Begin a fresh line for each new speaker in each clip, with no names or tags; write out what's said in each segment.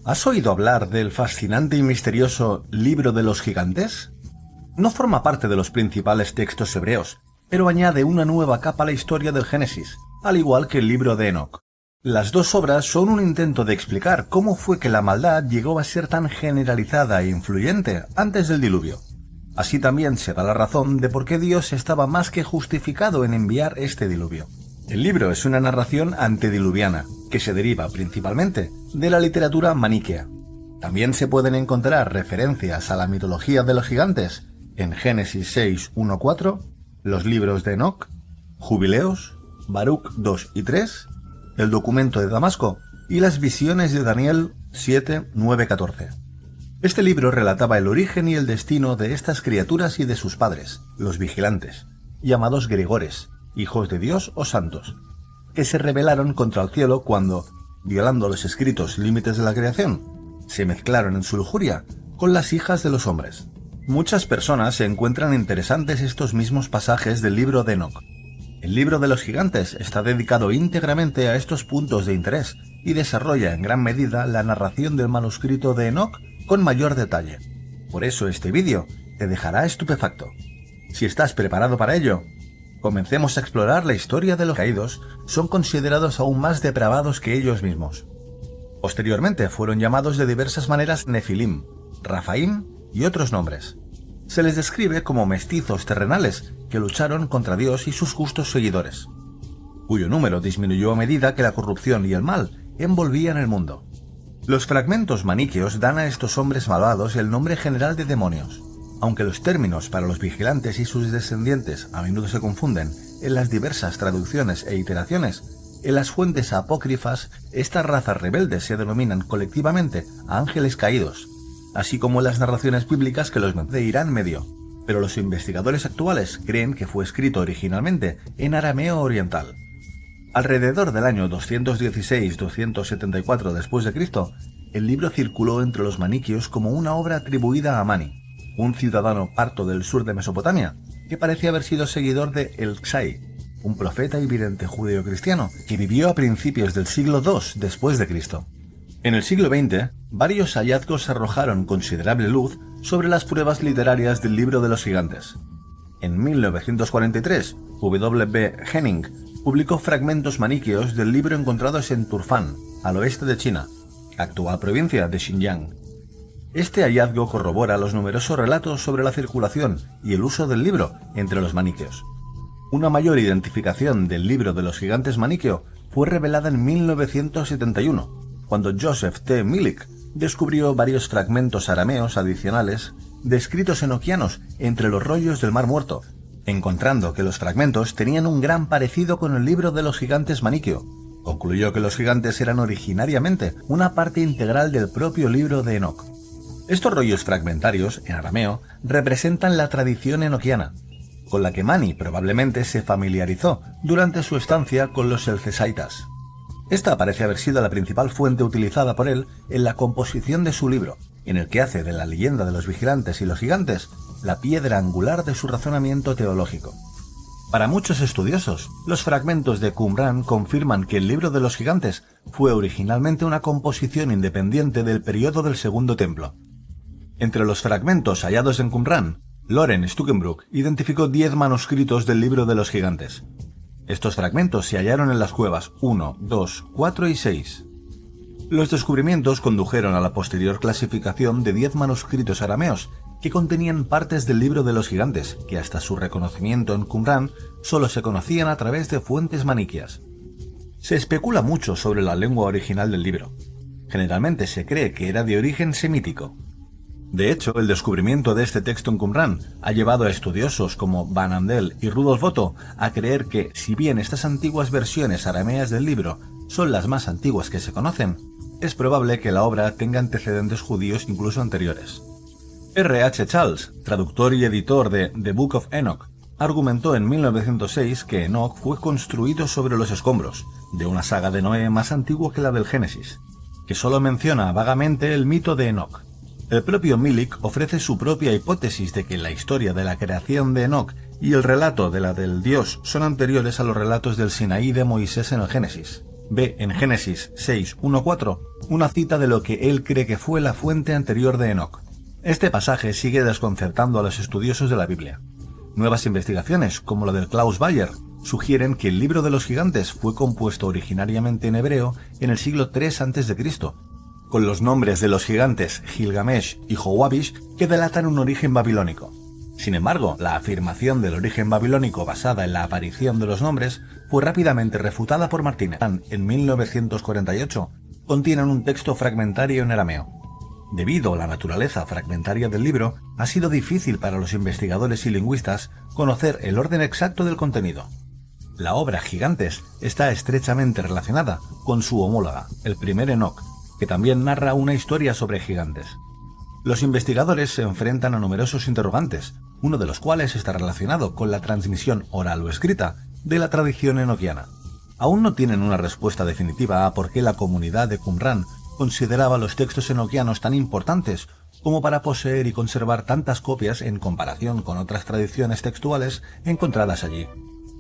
¿Has oído hablar del fascinante y misterioso Libro de los Gigantes? No forma parte de los principales textos hebreos, pero añade una nueva capa a la historia del Génesis, al igual que el libro de Enoc. Las dos obras son un intento de explicar cómo fue que la maldad llegó a ser tan generalizada e influyente antes del diluvio. Así también se da la razón de por qué Dios estaba más que justificado en enviar este diluvio. El libro es una narración antediluviana, que se deriva principalmente de la literatura maniquea. También se pueden encontrar referencias a la mitología de los gigantes en Génesis 6, 1-4, los libros de Enoc, Jubileos, Baruch 2 y 3, el documento de Damasco y las visiones de Daniel 7, 9, 14. Este libro relataba el origen y el destino de estas criaturas y de sus padres, los vigilantes, llamados Gregores, hijos de Dios o santos, que se rebelaron contra el cielo cuando, violando los escritos límites de la creación, se mezclaron en su lujuria con las hijas de los hombres. Muchas personas se encuentran interesantes estos mismos pasajes del libro de Enoc. El libro de los gigantes está dedicado íntegramente a estos puntos de interés y desarrolla en gran medida la narración del manuscrito de Enoc con mayor detalle. Por eso este vídeo te dejará estupefacto. Si estás preparado para ello, comencemos a explorar la historia de los caídos. Son considerados aún más depravados que ellos mismos. Posteriormente fueron llamados de diversas maneras Nefilim, Rafaim y otros nombres. Se les describe como mestizos terrenales que lucharon contra Dios y sus justos seguidores, cuyo número disminuyó a medida que la corrupción y el mal envolvían el mundo. Los fragmentos maniqueos dan a estos hombres malvados el nombre general de demonios. Aunque los términos para los vigilantes y sus descendientes a menudo se confunden en las diversas traducciones e iteraciones, en las fuentes apócrifas estas razas rebeldes se denominan colectivamente ángeles caídos, así como en las narraciones bíblicas que los de Irán Medio, pero los investigadores actuales creen que fue escrito originalmente en arameo oriental. Alrededor del año 216-274 después de Cristo, el libro circuló entre los maniqueos como una obra atribuida a Mani, un ciudadano parto del sur de Mesopotamia, que parecía haber sido seguidor de El-Xai, un profeta y vidente judeo-cristiano que vivió a principios del siglo II después de Cristo. En el siglo XX, varios hallazgos arrojaron considerable luz sobre las pruebas literarias del libro de los gigantes. En 1943, W. B. Henning publicó fragmentos maniqueos del libro encontrados en Turfan, al oeste de China, actual provincia de Xinjiang. Este hallazgo corrobora los numerosos relatos sobre la circulación y el uso del libro entre los maniqueos. Una mayor identificación del libro de los gigantes maniqueo fue revelada en 1971, cuando Joseph T. Milik descubrió varios fragmentos arameos adicionales descritos enoquianos entre los rollos del Mar Muerto, encontrando que los fragmentos tenían un gran parecido con el libro de los gigantes maniqueo. Concluyó que los gigantes eran originariamente una parte integral del propio libro de Enoc. Estos rollos fragmentarios, en arameo, representan la tradición enoquiana, con la que Mani probablemente se familiarizó durante su estancia con los elcesaitas. Esta parece haber sido la principal fuente utilizada por él en la composición de su libro, en el que hace de la leyenda de los vigilantes y los gigantes la piedra angular de su razonamiento teológico. Para muchos estudiosos, los fragmentos de Qumran confirman que el libro de los gigantes fue originalmente una composición independiente del periodo del Segundo Templo. Entre los fragmentos hallados en Qumran, Loren Stuckenbrook identificó 10 manuscritos del libro de los gigantes. Estos fragmentos se hallaron en las cuevas 1, 2, 4 y 6. Los descubrimientos condujeron a la posterior clasificación de 10 manuscritos arameos que contenían partes del libro de los gigantes, que hasta su reconocimiento en Qumran solo se conocían a través de fuentes maniqueas. Se especula mucho sobre la lengua original del libro. Generalmente se cree que era de origen semítico. De hecho, el descubrimiento de este texto en Qumran ha llevado a estudiosos como Van Andel y Rudolf Otto a creer que, si bien estas antiguas versiones arameas del libro son las más antiguas que se conocen, es probable que la obra tenga antecedentes judíos incluso anteriores. R. H. Charles, traductor y editor de The Book of Enoch, argumentó en 1906 que Enoch fue construido sobre los escombros de una saga de Noé más antigua que la del Génesis, que solo menciona vagamente el mito de Enoch. El propio Milik ofrece su propia hipótesis de que la historia de la creación de Enoc y el relato de la del Dios son anteriores a los relatos del Sinaí de Moisés en el Génesis. ve en Génesis 6:1-4 una cita de lo que él cree que fue la fuente anterior de Enoc. Este pasaje sigue desconcertando a los estudiosos de la Biblia. Nuevas investigaciones, como la del Klaus Bayer, sugieren que el libro de los gigantes fue compuesto originariamente en hebreo en el siglo III a.C., con los nombres de los gigantes Gilgamesh y Jowabish que delatan un origen babilónico. Sin embargo, la afirmación del origen babilónico basada en la aparición de los nombres fue rápidamente refutada por Martínez. En 1948 contienen un texto fragmentario en arameo. Debido a la naturaleza fragmentaria del libro, ha sido difícil para los investigadores y lingüistas conocer el orden exacto del contenido. La obra Gigantes está estrechamente relacionada con su homóloga, el primer Enoc, que también narra una historia sobre gigantes. Los investigadores se enfrentan a numerosos interrogantes, uno de los cuales está relacionado con la transmisión oral o escrita de la tradición enoquiana. Aún no tienen una respuesta definitiva a por qué la comunidad de Qumran consideraba los textos enoquianos tan importantes como para poseer y conservar tantas copias en comparación con otras tradiciones textuales encontradas allí.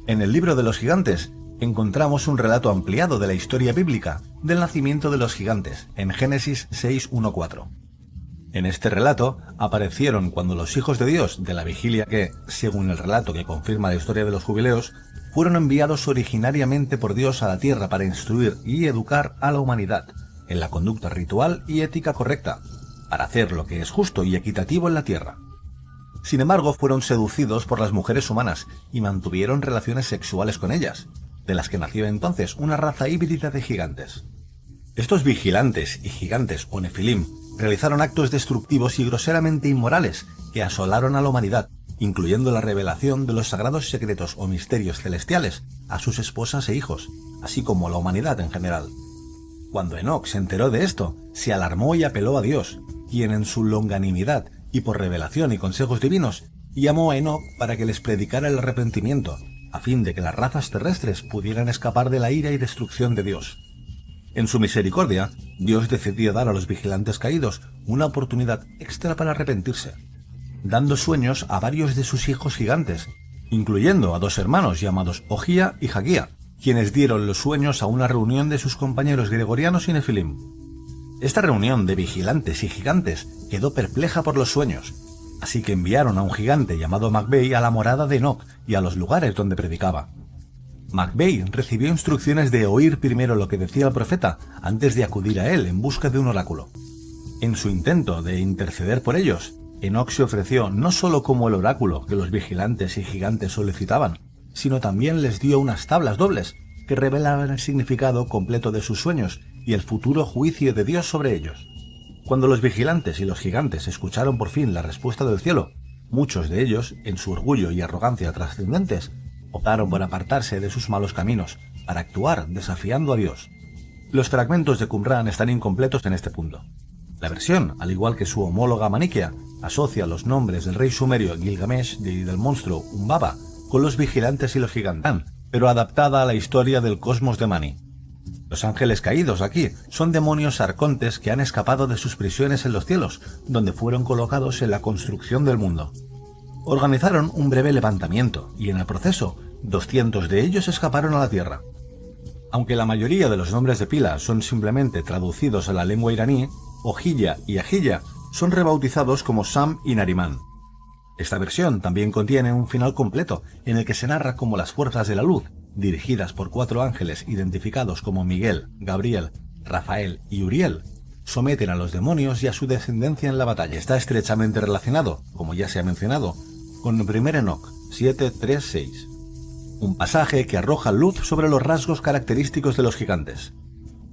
En el libro de los gigantes encontramos un relato ampliado de la historia bíblica del nacimiento de los gigantes en Génesis 6:1-4. En este relato aparecieron cuando los hijos de Dios de la vigilia que, según el relato que confirma la historia de los jubileos, fueron enviados originariamente por Dios a la tierra para instruir y educar a la humanidad en la conducta ritual y ética correcta, para hacer lo que es justo y equitativo en la tierra. Sin embargo, fueron seducidos por las mujeres humanas y mantuvieron relaciones sexuales con ellas, de las que nació entonces una raza híbrida de gigantes. Estos vigilantes y gigantes o nefilim realizaron actos destructivos y groseramente inmorales que asolaron a la humanidad, incluyendo la revelación de los sagrados secretos o misterios celestiales a sus esposas e hijos, así como a la humanidad en general. Cuando Enoc se enteró de esto, se alarmó y apeló a Dios, quien en su longanimidad y por revelación y consejos divinos, llamó a Enoc para que les predicara el arrepentimiento, a fin de que las razas terrestres pudieran escapar de la ira y destrucción de Dios. En su misericordia, Dios decidió dar a los vigilantes caídos una oportunidad extra para arrepentirse, dando sueños a varios de sus hijos gigantes, incluyendo a dos hermanos llamados Ogía y Jaguía, quienes dieron los sueños a una reunión de sus compañeros gregorianos y nefilim. Esta reunión de vigilantes y gigantes quedó perpleja por los sueños, así que enviaron a un gigante llamado Macbey a la morada de Enoc y a los lugares donde predicaba. Macbey recibió instrucciones de oír primero lo que decía el profeta antes de acudir a él en busca de un oráculo. En su intento de interceder por ellos, Enoc se ofreció no solo como el oráculo que los vigilantes y gigantes solicitaban, sino también les dio unas tablas dobles que revelaban el significado completo de sus sueños y el futuro juicio de Dios sobre ellos. Cuando los vigilantes y los gigantes escucharon por fin la respuesta del cielo, muchos de ellos, en su orgullo y arrogancia trascendentes, optaron por apartarse de sus malos caminos para actuar desafiando a Dios. Los fragmentos de Qumran están incompletos en este punto. La versión, al igual que su homóloga maniquea, asocia los nombres del rey sumerio Gilgamesh y del monstruo Umbaba con los vigilantes y los gigantes, pero adaptada a la historia del cosmos de Mani. Los ángeles caídos aquí son demonios arcontes que han escapado de sus prisiones en los cielos, donde fueron colocados en la construcción del mundo. Organizaron un breve levantamiento y en el proceso 200 de ellos escaparon a la tierra. Aunque la mayoría de los nombres de pila son simplemente traducidos a la lengua iraní, Ojilla y Ajilla son rebautizados como Sam y Nariman. Esta versión también contiene un final completo en el que se narra cómo las fuerzas de la luz, dirigidas por 4 ángeles identificados como Miguel, Gabriel, Rafael y Uriel, someten a los demonios y a su descendencia en la batalla. Está estrechamente relacionado, como ya se ha mencionado, con el primer Enoc 7:3-6, un pasaje que arroja luz sobre los rasgos característicos de los gigantes.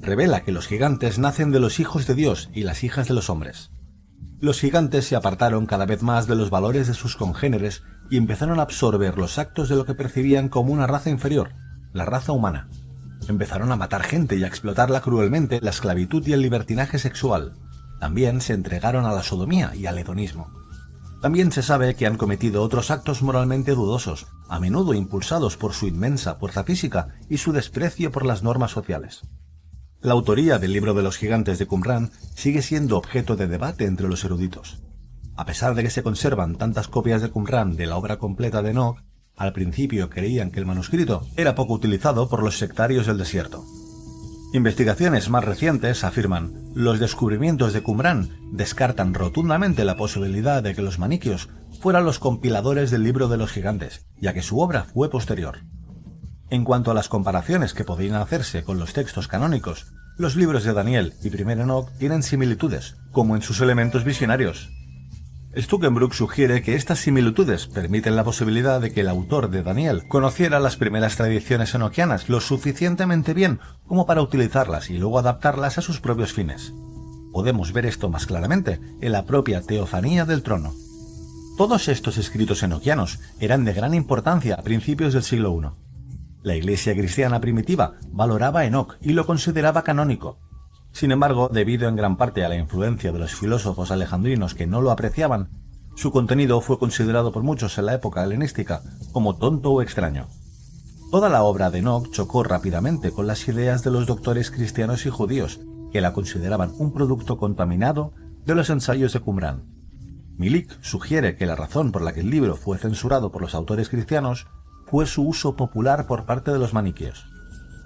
Revela que los gigantes nacen de los hijos de Dios y las hijas de los hombres. Los gigantes se apartaron cada vez más de los valores de sus congéneres y empezaron a absorber los actos de lo que percibían como una raza inferior, la raza humana. Empezaron a matar gente y a explotarla cruelmente, la esclavitud y el libertinaje sexual. También se entregaron a la sodomía y al hedonismo. También se sabe que han cometido otros actos moralmente dudosos, a menudo impulsados por su inmensa fuerza física y su desprecio por las normas sociales. La autoría del libro de los gigantes de Qumran sigue siendo objeto de debate entre los eruditos. A pesar de que se conservan tantas copias de Qumran de la obra completa de Enoc, al principio creían que el manuscrito era poco utilizado por los sectarios del desierto. Investigaciones más recientes afirman: los descubrimientos de Qumrán descartan rotundamente la posibilidad de que los maniqueos fueran los compiladores del Libro de los Gigantes, ya que su obra fue posterior. En cuanto a las comparaciones que podrían hacerse con los textos canónicos, los libros de Daniel y I Enoc tienen similitudes, como en sus elementos visionarios. Stuckenbrook sugiere que estas similitudes permiten la posibilidad de que el autor de Daniel conociera las primeras tradiciones enoquianas lo suficientemente bien como para utilizarlas y luego adaptarlas a sus propios fines. Podemos ver esto más claramente en la propia teofanía del trono. Todos estos escritos enoquianos eran de gran importancia a principios del siglo I. La Iglesia cristiana primitiva valoraba a Enoc y lo consideraba canónico. Sin embargo, debido en gran parte a la influencia de los filósofos alejandrinos que no lo apreciaban, su contenido fue considerado por muchos en la época helenística como tonto o extraño. Toda la obra de Enoc chocó rápidamente con las ideas de los doctores cristianos y judíos, que la consideraban un producto contaminado de los ensayos de Qumrán. Milik sugiere que la razón por la que el libro fue censurado por los autores cristianos fue su uso popular por parte de los maniqueos.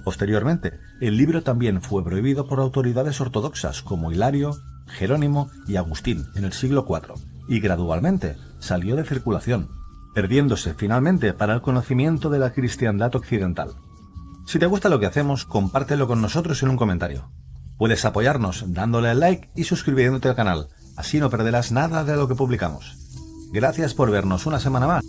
Posteriormente, el libro también fue prohibido por autoridades ortodoxas como Hilario, Jerónimo y Agustín en el siglo IV, y gradualmente salió de circulación, perdiéndose finalmente para el conocimiento de la cristiandad occidental. Si te gusta lo que hacemos, compártelo con nosotros en un comentario. Puedes apoyarnos dándole al like y suscribiéndote al canal, así no perderás nada de lo que publicamos. Gracias por vernos una semana más.